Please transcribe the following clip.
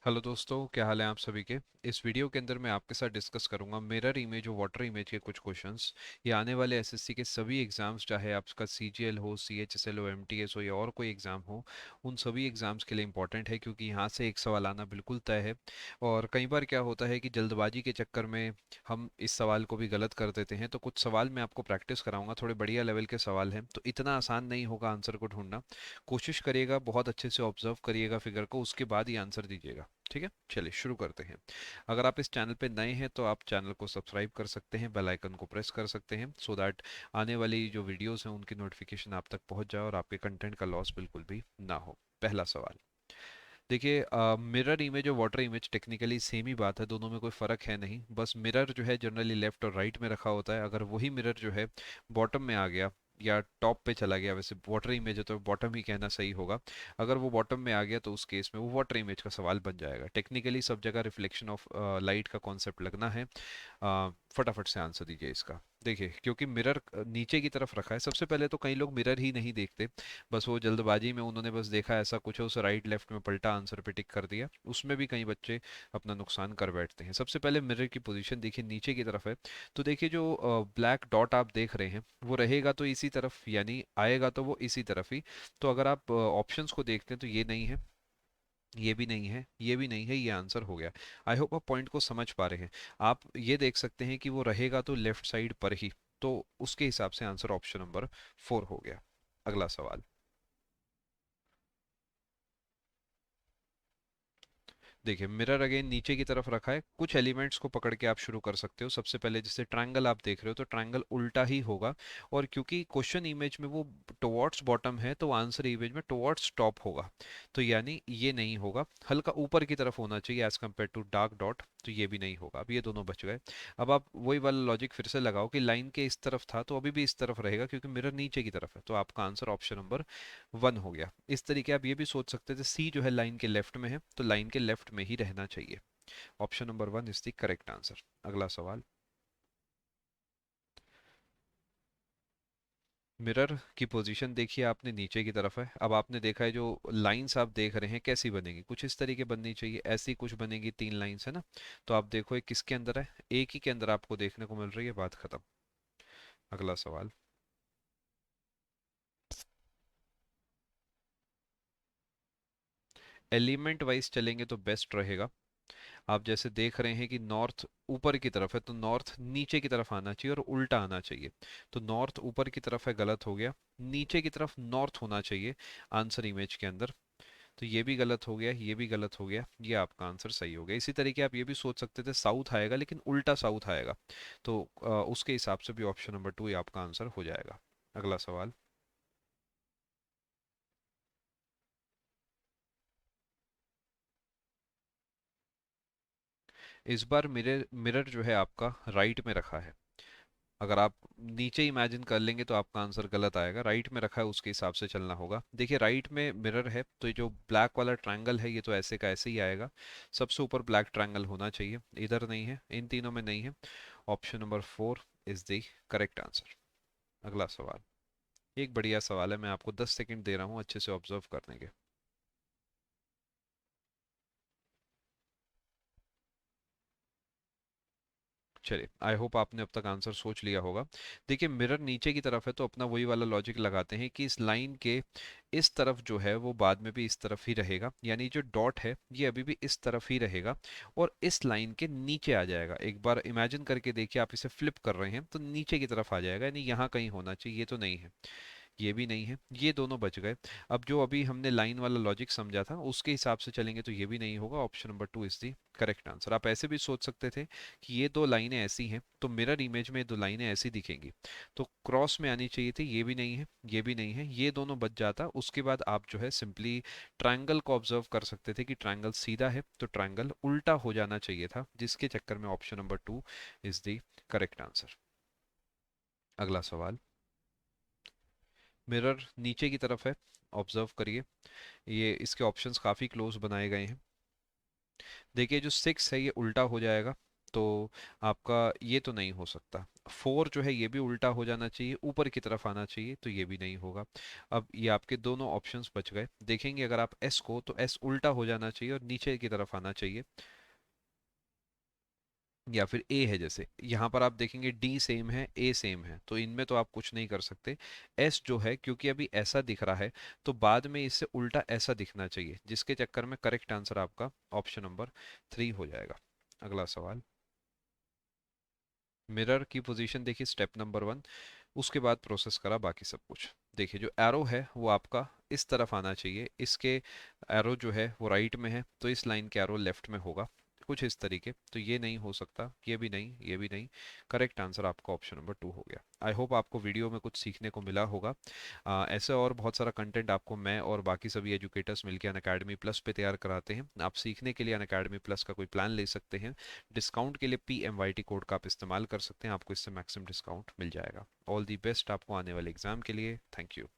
Hello दोस्तों, क्या हाल है आप सभी के। इस वीडियो के अंदर मैं आपके साथ डिस्कस करूंगा मिरर इमेज और वाटर इमेज के कुछ क्वेश्चंस। ये आने वाले एसएससी के सभी एग्जाम्स, चाहे आपका सीजीएल हो, सीएचएसएल हो, एमटीएस हो या और कोई एग्जाम हो, उन सभी एग्जाम्स के लिए इंपॉर्टेंट है क्योंकि यहाँ से एक सवाल आना बिल्कुल तय है। और कई बार क्या होता है कि जल्दबाजी के चक्कर में हम इस सवाल को भी गलत कर देते हैं। तो कुछ सवाल मैं आपको प्रैक्टिस कराऊंगा, थोड़े बढ़िया लेवल के सवाल हैं, तो इतना आसान नहीं होगा आंसर को ढूंढना। कोशिश करिएगा, बहुत अच्छे से ऑब्जर्व करिएगा फिगर को, उसके बाद ही आंसर दीजिएगा। ठीक है, चलिए शुरू करते हैं। अगर आप इस चैनल पे नए हैं तो आप चैनल को सब्सक्राइब कर सकते हैं, बेल आइकन को प्रेस कर सकते हैं, सो दैट आने वाली जो वीडियोस हैं उनकी नोटिफिकेशन आप तक पहुंच जाए और आपके कंटेंट का लॉस बिल्कुल भी ना हो। पहला सवाल देखिए, मिरर इमेज और वाटर इमेज टेक्निकली सेम ही बात है, दोनों में कोई फ़र्क है नहीं। बस मिरर जो है जनरली लेफ्ट और राइट में रखा होता है। अगर वही मिरर जो है बॉटम में आ गया या टॉप पे चला गया, वैसे वाटर इमेज है तो बॉटम ही कहना सही होगा। अगर वो बॉटम में आ गया तो उस केस में वो वाटर इमेज का सवाल बन जाएगा। टेक्निकली सब जगह रिफ्लेक्शन ऑफ लाइट का कॉन्सेप्ट लगना है। फटाफट से आंसर दीजिए इसका। देखिए, क्योंकि मिरर नीचे की तरफ रखा है, सबसे पहले तो कई लोग मिरर ही नहीं देखते। बस वो जल्दबाजी में उन्होंने बस देखा ऐसा कुछ है, उसे राइट लेफ्ट में पलटा, आंसर पे टिक कर दिया। उसमें भी कई बच्चे अपना नुकसान कर बैठते हैं। सबसे पहले मिरर की पोजीशन देखिए, नीचे की तरफ है। तो देखिए, जो ब्लैक डॉट आप देख रहे हैं वो रहेगा तो इसी तरफ, यानी आएगा तो वो इसी तरफ ही। तो अगर आप ऑप्शंस को देखते हैं तो ये नहीं है, ये भी नहीं है, ये भी नहीं है, ये आंसर हो गया। आई होप आप पॉइंट को समझ पा रहे हैं। आप ये देख सकते हैं कि वो रहेगा तो लेफ्ट साइड पर ही। तो उसके हिसाब से आंसर ऑप्शन नंबर 4 हो गया। अगला सवाल देखिए, मिरर अगेन नीचे की तरफ रखा है। कुछ एलिमेंट्स को पकड़ के आप शुरू कर सकते हो। सबसे पहले जैसे ट्रायंगल आप देख रहे हो तो ट्रायंगल उल्टा ही होगा। और क्योंकि क्वेश्चन इमेज में वो टुवर्ड्स बॉटम है तो आंसर इमेज में टुवर्ड्स टॉप होगा। तो यानी ये नहीं होगा, हल्का ऊपर की तरफ होना चाहिए as compare to dark dot. तो ये भी नहीं होगा। अब ये दोनों बच गए। अब आप वही वाला लॉजिक फिर से लगाओ कि लाइन के इस तरफ था तो अभी भी इस तरफ रहेगा क्योंकि मिरर नीचे की तरफ है। तो आपका आंसर ऑप्शन नंबर 1 हो गया। इस तरीके आप ये भी सोच सकते थे, सी जो है लाइन के लेफ्ट में है तो लाइन के लेफ्ट में ही रहना चाहिए। Option number 1 is the correct answer. अगला सवाल, मिरर की पोजीशन देखिए, आपने नीचे की तरफ है। अब आपने देखा है जो लाइंस आप देख रहे हैं कैसी बनेगी, कुछ इस तरीके बननी चाहिए, ऐसी कुछ बनेगी, 3 लाइंस है ना। तो आप देखो ये किसके अंदर है, एक ही के अंदर आपको देखने को मिल रही है, बात खत्म। अगला सवाल, एलिमेंट वाइज चलेंगे तो बेस्ट रहेगा। आप जैसे देख रहे हैं कि नॉर्थ ऊपर की तरफ है तो नॉर्थ नीचे की तरफ आना चाहिए और उल्टा आना चाहिए। तो नॉर्थ ऊपर की तरफ है, गलत हो गया। नीचे की तरफ नॉर्थ होना चाहिए आंसर इमेज के अंदर। तो ये भी गलत हो गया, ये भी गलत हो गया, ये आपका आंसर सही हो गया। इसी तरीके आप ये भी सोच सकते थे साउथ आएगा लेकिन उल्टा साउथ आएगा। तो उसके हिसाब से भी ऑप्शन नंबर 2 ही आपका आंसर हो जाएगा। अगला सवाल, इस बार मिरर मिरर जो है आपका राइट में रखा है। अगर आप नीचे इमेजिन कर लेंगे तो आपका आंसर गलत आएगा। राइट में रखा है उसके हिसाब से चलना होगा। देखिए, राइट में मिरर है तो ये जो ब्लैक वाला ट्रायंगल है ये तो ऐसे का ऐसे ही आएगा। सबसे ऊपर ब्लैक ट्रायंगल होना चाहिए, इधर नहीं है, इन तीनों में नहीं है। Option number 4 is the correct answer. अगला सवाल, एक बढ़िया सवाल है, मैं आपको 10 सेकंड दे रहा हूँ अच्छे से ऑब्जर्व करने के। चलिए, आई होप आपने अब तक आंसर सोच लिया होगा। देखिए, मिरर नीचे की तरफ है तो अपना वही वाला लॉजिक लगाते हैं कि इस लाइन के इस तरफ जो है वो बाद में भी इस तरफ ही रहेगा, यानी जो डॉट है ये अभी भी इस तरफ ही रहेगा और इस लाइन के नीचे आ जाएगा। एक बार इमेजिन करके देखिए, आप इसे फ्लिप कर रहे हैं तो नीचे की तरफ आ जाएगा, यानी यहाँ कहीं होना चाहिए, ये तो नहीं है, ये भी नहीं है, ये दोनों बच गए। अब जो अभी हमने लाइन वाला लॉजिक समझा था उसके हिसाब से चलेंगे तो ये भी नहीं होगा। Option number 2 is the correct answer. आप ऐसे भी सोच सकते थे कि ये दो लाइनें ऐसी हैं तो मिरर इमेज में दो लाइनें ऐसी दिखेंगी तो क्रॉस में आनी चाहिए थी, ये भी नहीं है, ये भी नहीं है, ये दोनों बच जाता। उसके बाद आप जो है सिंपली ट्रायंगल को ऑब्जर्व कर सकते थे कि ट्रायंगल सीधा है तो ट्रायंगल उल्टा हो जाना चाहिए था, जिसके चक्कर में option number 2 is the correct answer. अगला सवाल, मिरर नीचे की तरफ है, ऑब्जर्व करिए। ये इसके ऑप्शंस काफ़ी क्लोज बनाए गए हैं। देखिए, जो 6 है ये उल्टा हो जाएगा तो आपका ये तो नहीं हो सकता। 4 जो है ये भी उल्टा हो जाना चाहिए, ऊपर की तरफ आना चाहिए, तो ये भी नहीं होगा। अब ये आपके दोनों ऑप्शंस बच गए। देखेंगे अगर आप एस को, तो एस उल्टा हो जाना चाहिए और नीचे की तरफ आना चाहिए। या फिर ए है, जैसे यहाँ पर आप देखेंगे डी सेम है, ए सेम है, तो इनमें तो आप कुछ नहीं कर सकते। एस जो है क्योंकि अभी ऐसा दिख रहा है, तो बाद में इससे उल्टा ऐसा दिखना चाहिए, जिसके चक्कर में करेक्ट आंसर आपका ऑप्शन नंबर 3 हो जाएगा। अगला सवाल। मिरर की पोजीशन देखिए, स्टेप नंबर 1। उसके बाद प्रोसेस करा बाकी सब कुछ। देखिए जो एरो है वो आपका इस तरफ आना चाहिए, इसके एरो जो है वो राइट में है, तो इस लाइन के एरो लेफ्ट में होगा, कुछ इस तरीके। तो ये नहीं हो सकता, ये भी नहीं, ये भी नहीं। करेक्ट आंसर आपका ऑप्शन नंबर 2 हो गया। आई होप आपको वीडियो में कुछ सीखने को मिला होगा। ऐसे और बहुत सारा कंटेंट आपको मैं और बाकी सभी एजुकेटर्स मिलकर अनअकैडमी प्लस पे तैयार कराते हैं। आप सीखने के लिए अनअकैडमी प्लस का कोई प्लान ले सकते हैं। डिस्काउंट के लिए PMYT कोड का आप इस्तेमाल कर सकते हैं, आपको इससे मैक्सिमम डिस्काउंट मिल जाएगा। ऑल दी बेस्ट आपको आने वाले एग्जाम के लिए। Thank you.